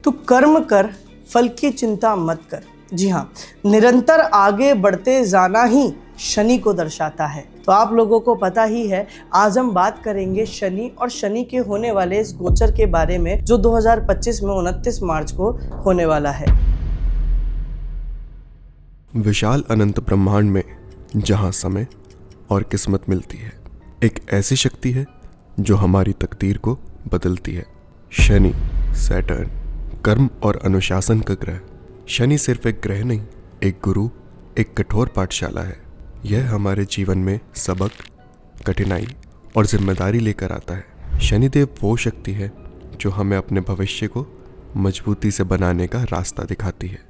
तो कर्म कर, फल की चिंता मत कर। जी हाँ, निरंतर आगे बढ़ते जाना ही शनि को दर्शाता है। तो आप लोगों को पता ही है, आज हम बात करेंगे शनि और शनि के होने वाले इस गोचर के बारे में जो 2025 में 29 मार्च को होने वाला है। विशाल अनंत ब्रह्मांड में जहाँ समय और किस्मत मिलती है, एक ऐसी शक्ति है जो हमारी तकदीर को बदलती है। शनि, सैटर्न, कर्म और अनुशासन का ग्रह। शनि सिर्फ एक ग्रह नहीं, एक गुरु, एक कठोर पाठशाला है। यह हमारे जीवन में सबक, कठिनाई और जिम्मेदारी लेकर आता है। शनिदेव वो शक्ति है जो हमें अपने भविष्य को मजबूती से बनाने का रास्ता दिखाती है।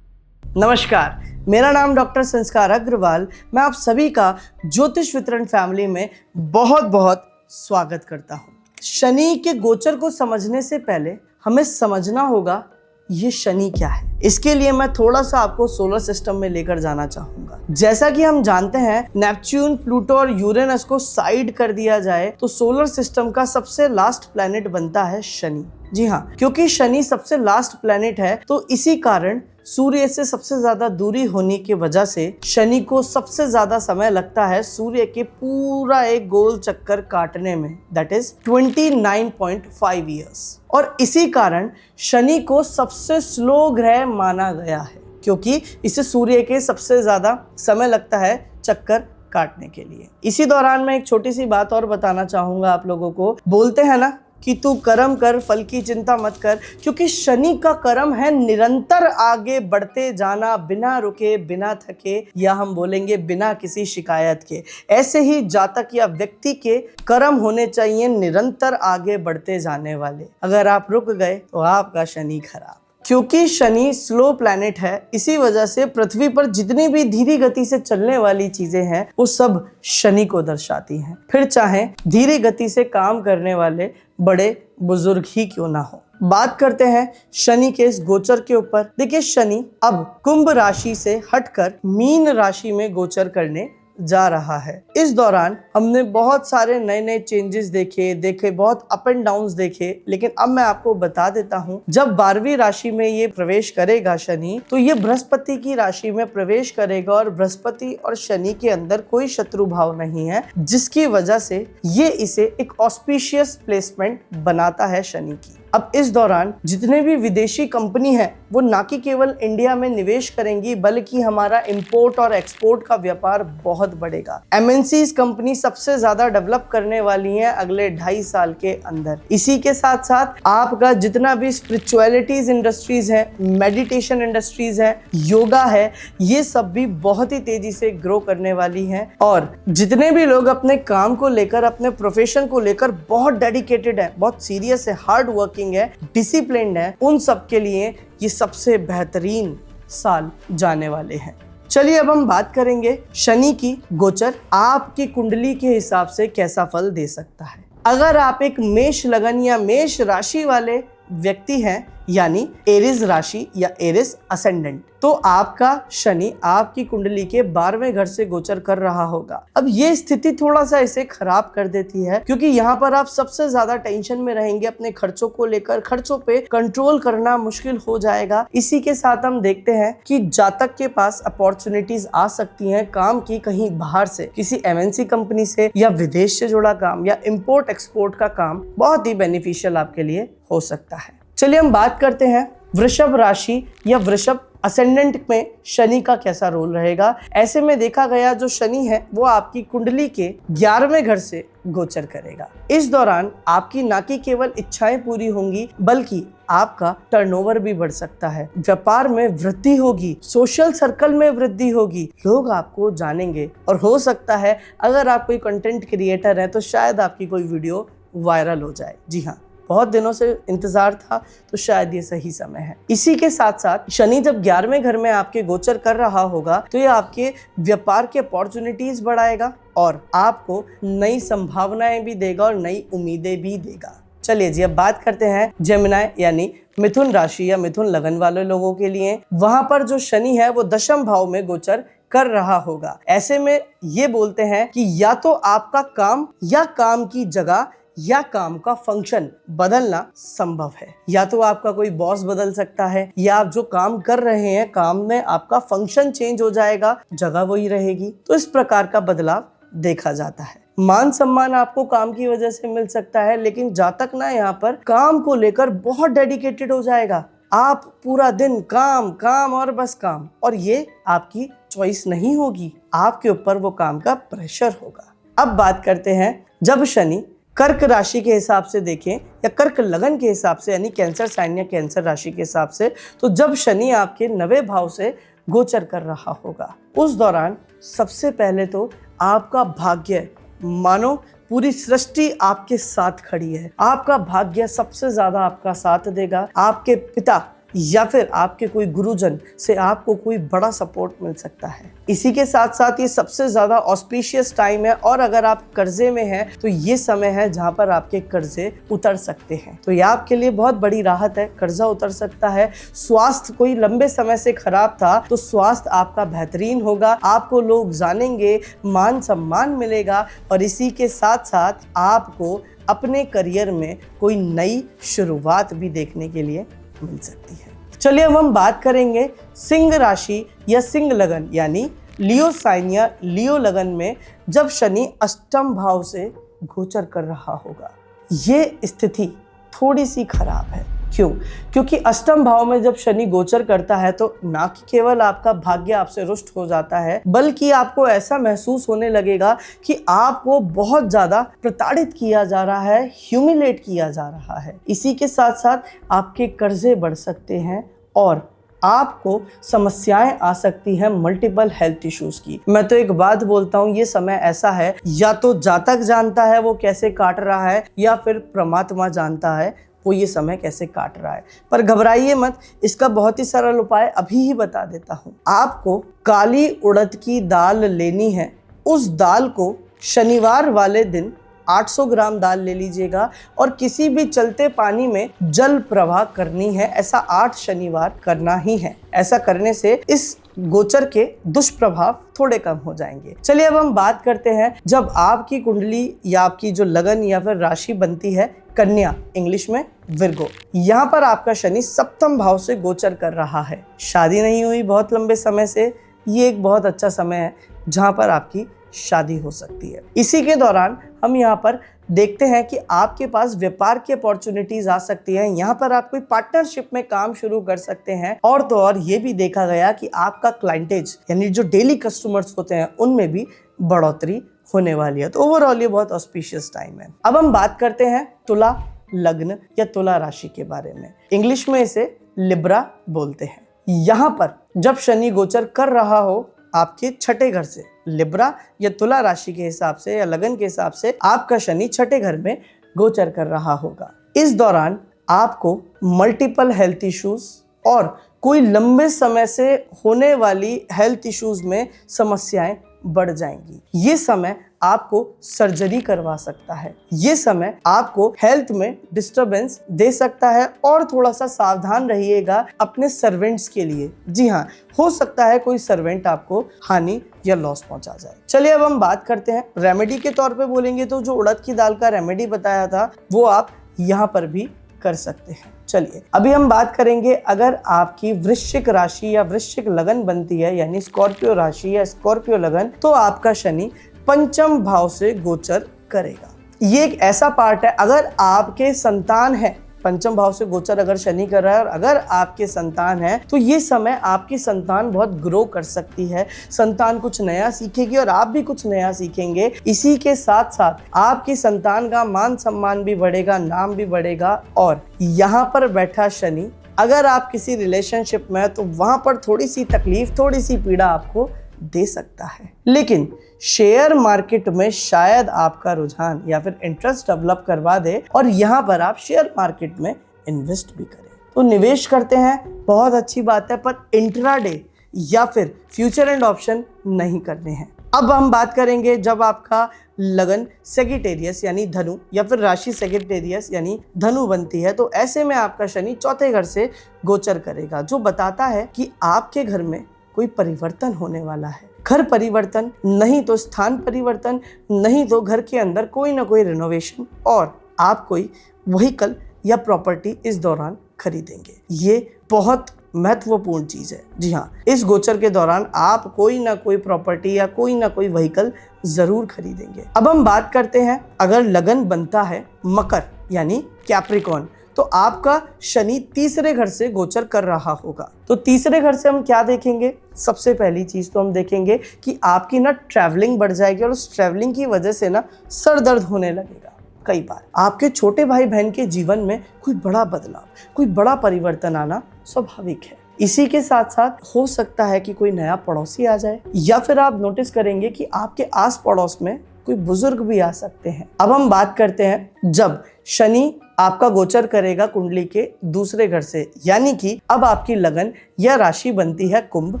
नमस्कार, मेरा नाम डॉक्टर संस्कार अग्रवाल। मैं आप सभी का ज्योतिष वितरण फैमिली में बहुत बहुत स्वागत करता हूँ। शनि के गोचर को समझने से पहले हमें समझना होगा ये शनि क्या है। इसके लिए मैं थोड़ा सा आपको सोलर सिस्टम में लेकर जाना चाहूंगा। जैसा कि हम जानते हैं, नेपच्यून, प्लूटो और यूरेनस को साइड कर दिया जाए तो सोलर सिस्टम का सबसे लास्ट प्लैनेट बनता है शनि। जी हाँ, क्योंकि शनि सबसे लास्ट प्लैनेट है तो इसी कारण सूर्य से सबसे ज्यादा दूरी होने की वजह से शनि को सबसे ज्यादा समय लगता है सूर्य के पूरा एक गोल चक्कर काटने में, दैट इज 29.5 ईयर्स। और इसी कारण शनि को सबसे स्लो ग्रह माना गया है, क्योंकि इसे सूर्य के सबसे ज्यादा समय लगता है चक्कर काटने के लिए। इसी दौरान मैं एक छोटी सी बात और बताना चाहूंगा आप लोगों को। बोलते हैं ना कि तू कर्म कर, फल की चिंता मत कर, क्योंकि शनि का कर्म है निरंतर आगे बढ़ते जाना, बिना रुके, बिना थके, या हम बोलेंगे बिना किसी शिकायत के। ऐसे ही जातक या व्यक्ति के कर्म होने चाहिए निरंतर आगे बढ़ते जाने वाले। अगर आप रुक गए तो आपका शनि खराब। क्योंकि शनि स्लो प्लैनेट है, इसी वजह से पृथ्वी पर जितनी भी धीरे गति से चलने वाली चीजें हैं वो सब शनि को दर्शाती हैं, फिर चाहे धीरे गति से काम करने वाले बड़े बुजुर्ग ही क्यों ना हो। बात करते हैं शनि के इस गोचर के ऊपर। देखिए, शनि अब कुंभ राशि से हटकर मीन राशि में गोचर करने जा रहा है। इस दौरान हमने बहुत सारे नए नए चेंजेस देखे, बहुत अप एंड डाउन्स देखे, लेकिन अब मैं आपको बता देता हूँ, जब 12वीं राशि में ये प्रवेश करेगा शनि, तो ये बृहस्पति की राशि में प्रवेश करेगा और बृहस्पति और शनि के अंदर कोई शत्रु भाव नहीं है, जिसकी वजह से ये इसे एक ऑस्पिशियस प्लेसमेंट बनाता है शनि की। अब इस दौरान जितने भी विदेशी कंपनी है वो ना कि केवल इंडिया में निवेश करेंगी, बल्कि हमारा इंपोर्ट और एक्सपोर्ट का व्यापार बहुत बढ़ेगा। एमएनसीज कंपनी सबसे ज्यादा डेवलप करने वाली हैं अगले 2.5 साल के अंदर। इसी के साथ साथ आपका जितना भी स्पिरिचुअलिटीज इंडस्ट्रीज है, मेडिटेशन इंडस्ट्रीज है, योगा है, ये सब भी बहुत ही तेजी से ग्रो करने वाली हैं। और जितने भी लोग अपने काम को लेकर, अपने प्रोफेशन को लेकर बहुत डेडिकेटेड है, बहुत सीरियस है, हार्ड वर्क है, डिसिप्लिन्ड है, उन सब के लिए ये सबसे बेहतरीन साल जाने वाले हैं। चलिए अब हम बात करेंगे शनि की गोचर आपकी कुंडली के हिसाब से कैसा फल दे सकता है। अगर आप एक मेष लगन या मेष राशि वाले व्यक्ति हैं, यानी एरिस राशि या एरिस असेंडेंट, तो आपका शनि आपकी कुंडली के 12वें घर से गोचर कर रहा होगा। अब ये स्थिति थोड़ा सा इसे खराब कर देती है, क्योंकि यहाँ पर आप सबसे ज्यादा टेंशन में रहेंगे अपने खर्चों को लेकर। खर्चों पे कंट्रोल करना मुश्किल हो जाएगा। इसी के साथ हम देखते हैं कि जातक के पास अपॉर्चुनिटीज आ सकती हैं काम की, कहीं बाहर से, किसी एमएनसी कंपनी से, या विदेश से जुड़ा काम, या इंपोर्ट एक्सपोर्ट का काम बहुत ही बेनिफिशियल आपके लिए हो सकता है। चलिए हम बात करते हैं वृषभ राशि या वृषभ असेंडेंट में शनि का कैसा रोल रहेगा। ऐसे में देखा गया जो शनि है वो आपकी कुंडली के 11वें घर से गोचर करेगा। इस दौरान आपकी ना कि केवल इच्छाएं पूरी होंगी, बल्कि आपका टर्नओवर भी बढ़ सकता है, व्यापार में वृद्धि होगी, सोशल सर्कल में वृद्धि होगी, लोग आपको जानेंगे, और हो सकता है अगर आप कोई कंटेंट क्रिएटर हैं तो शायद आपकी कोई वीडियो वायरल हो जाए। जी हाँ, बहुत दिनों से इंतजार था, तो शायद ये सही समय है। इसी के साथ साथ शनि जब 11वें घर में आपके गोचर कर रहा होगा तो ये आपके व्यापार के अपॉर्चुनिटीज बढ़ाएगा और आपको नई संभावनाएं भी देगा और नई उम्मीदें भी देगा। चलिए जी, अब बात करते हैं जेमिनी यानी मिथुन राशि या मिथुन लगन वाले लोगों के लिए। वहां पर जो शनि है वो 10वें भाव में गोचर कर रहा होगा। ऐसे में ये बोलते हैं कि या तो आपका काम या काम की जगह या काम का फंक्शन बदलना संभव है। या तो आपका कोई बॉस बदल सकता है, या आप जो काम कर रहे हैं काम में आपका फंक्शन चेंज हो जाएगा, जगह वही रहेगी। तो इस प्रकार का बदलाव देखा जाता है। मान सम्मान आपको काम की वजह से मिल सकता है, लेकिन जातक ना यहाँ पर काम को लेकर बहुत डेडिकेटेड हो जाएगा। आप पूरा दिन काम काम और बस काम, और ये आपकी चॉइस नहीं होगी, आपके ऊपर वो काम का प्रेशर होगा। अब बात करते हैं जब शनि कर्क राशि के हिसाब से देखें या कर्क लगन के हिसाब से, यानी कैंसर साइन या कैंसर राशि के हिसाब से, तो जब शनि आपके 9वें भाव से गोचर कर रहा होगा उस दौरान सबसे पहले तो आपका भाग्य, मानो पूरी सृष्टि आपके साथ खड़ी है। आपका भाग्य सबसे ज्यादा आपका साथ देगा। आपके पिता या फिर आपके कोई गुरुजन से आपको कोई बड़ा सपोर्ट मिल सकता है। इसी के साथ साथ ये सबसे ज्यादा ऑस्पिशियस टाइम है, और अगर आप कर्जे में हैं तो ये समय है जहां पर आपके कर्जे उतर सकते हैं। तो ये आपके लिए बहुत बड़ी राहत है, कर्जा उतर सकता है। स्वास्थ्य कोई लंबे समय से खराब था तो स्वास्थ्य आपका बेहतरीन होगा, आपको लोग जानेंगे, मान सम्मान मिलेगा, और इसी के साथ साथ आपको अपने करियर में कोई नई शुरुआत भी देखने के लिए मिल सकती है। चलिए अब हम बात करेंगे सिंह राशि या सिंह लगन यानी लियो साइन या लियो लगन में जब शनि अष्टम भाव से गोचर कर रहा होगा। ये स्थिति थोड़ी सी खराब है। क्यों? क्योंकि अष्टम भाव में जब शनि गोचर करता है तो ना कि केवल आपका भाग्य आपसे रुष्ट हो जाता है, बल्कि आपको ऐसा महसूस होने लगेगा कि आपको बहुत ज्यादा प्रताड़ित किया जा रहा है, ह्यूमिलेट किया जा रहा है। इसी के साथ साथ आपके कर्जे बढ़ सकते हैं और आपको समस्याएं आ सकती हैं मल्टीपल हेल्थ इश्यूज की। मैं तो एक बात बोलता हूँ, ये समय ऐसा है या तो जातक जानता है वो कैसे काट रहा है, या फिर परमात्मा जानता है वो ये समय कैसे काट रहा है। पर घबराइए मत, इसका बहुत ही सरल उपाय अभी ही बता देता हूँ। आपको काली उड़द की दाल लेनी है। उस दाल को शनिवार वाले दिन 800 ग्राम दाल ले लीजिएगा और किसी भी चलते पानी में जल प्रवाह करनी है। ऐसा 8 शनिवार करना ही है। ऐसा करने से इस गोचर के दुष्प्रभाव थोड़े कम हो जाएंगे। चलिए अब हम बात करते हैं जब आपकी कुंडली या आपकी जो लगन या फिर राशि बनती है कन्या, इंग्लिश में विर्गो, यहाँ पर आपका शनि सप्तम भाव से गोचर कर रहा है। शादी नहीं हुई बहुत लंबे समय से, ये एक बहुत अच्छा समय है जहाँ पर आपकी शादी हो सकती है। इसी के दौरान हम यहाँ पर देखते हैं कि आपके पास व्यापार की अपॉर्चुनिटीज आ सकती हैं। यहाँ पर आप कोई पार्टनरशिप में काम शुरू कर सकते हैं। और तो और ये भी देखा गया कि आपका क्लाइंटेज यानी जो डेली कस्टमर्स होते हैं उनमें भी बढ़ोतरी होने वाली है। तो ओवरऑल ये बहुत ऑस्पिशियस टाइम है। अब हम बात करते हैं तुला लग्न या तुला राशि के बारे में। इंग्लिश में इसे लिब्रा बोलते हैं। यहाँ पर जब शनि गोचर कर रहा हो आपके छठे घर से, लिब्रा या तुला राशि के हिसाब से या लगन के हिसाब से आपका शनि छठे घर में गोचर कर रहा होगा। इस दौरान आपको मल्टीपल हेल्थ इश्यूज और कोई लंबे समय से होने वाली हेल्थ इश्यूज में समस्याएं बढ़ जाएंगी। ये समय आपको सर्जरी करवा सकता है। ये समय आपको हेल्थ में डिस्टरबेंस दे सकता है और थोड़ा सा सावधान रहिएगा अपने सर्वेंट्स के लिए। जी हाँ, हो सकता है कोई सर्वेंट आपको हानि या लॉस पहुंचा जाए। चलिए अब हम बात करते हैं रेमेडी के तौर पे बोलेंगे तो जो उड़द की दाल का रेमेडी बताया था वो आप यहाँ पर भी कर सकते हैं। चलिए अभी हम बात करेंगे अगर आपकी वृश्चिक राशि या वृश्चिक लगन बनती है यानी स्कॉर्पियो राशि या स्कॉर्पियो लगन, तो आपका शनि पंचम भाव से गोचर करेगा। ये एक ऐसा पार्ट है, अगर आपके संतान है, पंचम भाव से गोचर अगर शनि कर रहा है और अगर आपके संतान है तो ये समय आपकी संतान बहुत ग्रो कर सकती है। संतान कुछ नया सीखेगी और आप भी कुछ नया सीखेंगे। इसी के साथ साथ आपकी संतान का मान सम्मान भी बढ़ेगा, नाम भी बढ़ेगा। और यहाँ पर बैठा शनि अगर आप किसी रिलेशनशिप में है तो वहां पर थोड़ी सी तकलीफ, थोड़ी सी पीड़ा आपको दे सकता है। लेकिन शेयर मार्केट में शायद आपका रुझान या फिर इंटरेस्ट डेवलप करवा दे और यहाँ पर आप शेयर मार्केट में इन्वेस्ट भी करें। तो निवेश करते हैं, बहुत अच्छी बात है, पर इंट्राडे या फिर फ्यूचर एंड ऑप्शन नहीं करने हैं। अब हम बात करेंगे जब आपका लगन सेगिटेरियस यानी धनु या फिर राशि सेगिटेरियस यानी धनु बनती है, तो ऐसे में आपका शनि चौथे घर से गोचर करेगा, जो बताता है कि आपके घर में कोई परिवर्तन होने वाला है। घर परिवर्तन, नहीं तो स्थान परिवर्तन, नहीं तो घर के अंदर कोई ना कोई रिनोवेशन और आप कोई व्हीकल या प्रॉपर्टी इस दौरान खरीदेंगे। ये बहुत महत्वपूर्ण चीज है। जी हाँ, इस गोचर के दौरान आप कोई ना कोई प्रॉपर्टी या कोई ना कोई व्हीकल जरूर खरीदेंगे। अब हम बात करते हैं, अगर लगन बनता है मकर यानी कैप्रिकॉर्न, तो आपका शनि तीसरे घर से गोचर कर रहा होगा। तो तीसरे घर से हम क्या देखेंगे? सबसे पहली चीज तो हम देखेंगे कि आपकी ना ट्रैवलिंग बढ़ जाएगी और उस ट्रैवलिंग की वजह से ना सर दर्द होने लगेगा। कई बार आपके छोटे भाई बहन के जीवन में कोई बड़ा बदलाव, कोई बड़ा परिवर्तन आना स्वाभाविक है। इसी के साथ साथ हो सकता है कि कोई नया पड़ोसी आ जाए, या फिर आप नोटिस करेंगे कि आपके आस पड़ोस में कोई बुजुर्ग भी आ सकते हैं। अब हम बात करते हैं, जब शनि आपका गोचर करेगा कुंडली के दूसरे घर से, यानी कि अब आपकी लगन या राशि बनती है कुंभ,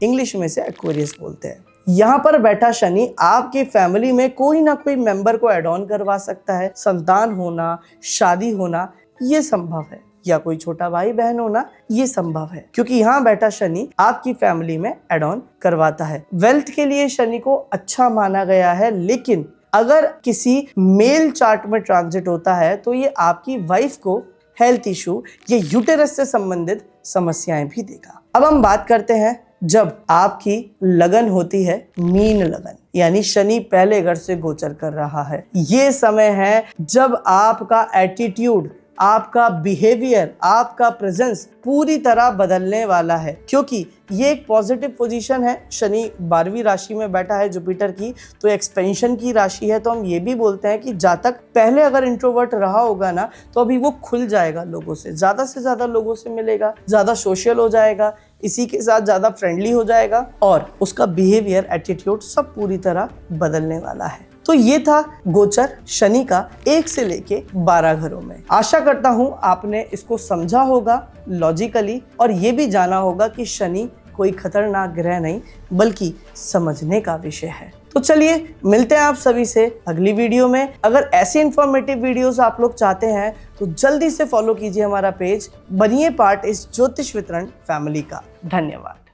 इंग्लिश में से एक्वेरियस बोलते हैं। यहाँ पर बैठा शनि आपकी फैमिली में कोई ना कोई मेंबर को एड ऑन करवा सकता है। संतान होना, शादी होना ये संभव है, या कोई छोटा भाई बहन होना ये संभव है, क्योंकि यहाँ बैठा शनि आपकी फैमिली में एड ऑन करवाता है। वेल्थ के लिए शनि को अच्छा माना गया है, लेकिन अगर किसी मेल चार्ट में ट्रांजिट होता है तो ये आपकी वाइफ को हेल्थ इशू या यूटेरस से संबंधित समस्याएं भी देगा। अब हम बात करते हैं, जब आपकी लगन होती है मीन लगन, यानी शनि पहले घर से गोचर कर रहा है। ये समय है जब आपका एटीट्यूड, आपका बिहेवियर, आपका प्रेजेंस पूरी तरह बदलने वाला है, क्योंकि ये एक पॉजिटिव पोजीशन है। शनि 12वीं राशि में बैठा है जुपिटर की, तो एक्सपेंशन की राशि है। तो हम ये भी बोलते हैं कि जातक पहले अगर इंट्रोवर्ट रहा होगा ना, तो अभी वो खुल जाएगा, लोगों से ज़्यादा लोगों से मिलेगा, ज़्यादा सोशल हो जाएगा, इसी के साथ ज़्यादा फ्रेंडली हो जाएगा, और उसका बिहेवियर, एटीट्यूड सब पूरी तरह बदलने वाला है। तो ये था गोचर शनि का 1 से लेके 12 घरों में। आशा करता हूं आपने इसको समझा होगा लॉजिकली, और ये भी जाना होगा कि शनि कोई खतरनाक ग्रह नहीं बल्कि समझने का विषय है। तो चलिए मिलते हैं आप सभी से अगली वीडियो में। अगर ऐसे इंफॉर्मेटिव वीडियोस आप लोग चाहते हैं तो जल्दी से फॉलो कीजिए हमारा पेज, बनिए पार्ट इस ज्योतिष वितरण फैमिली का। धन्यवाद।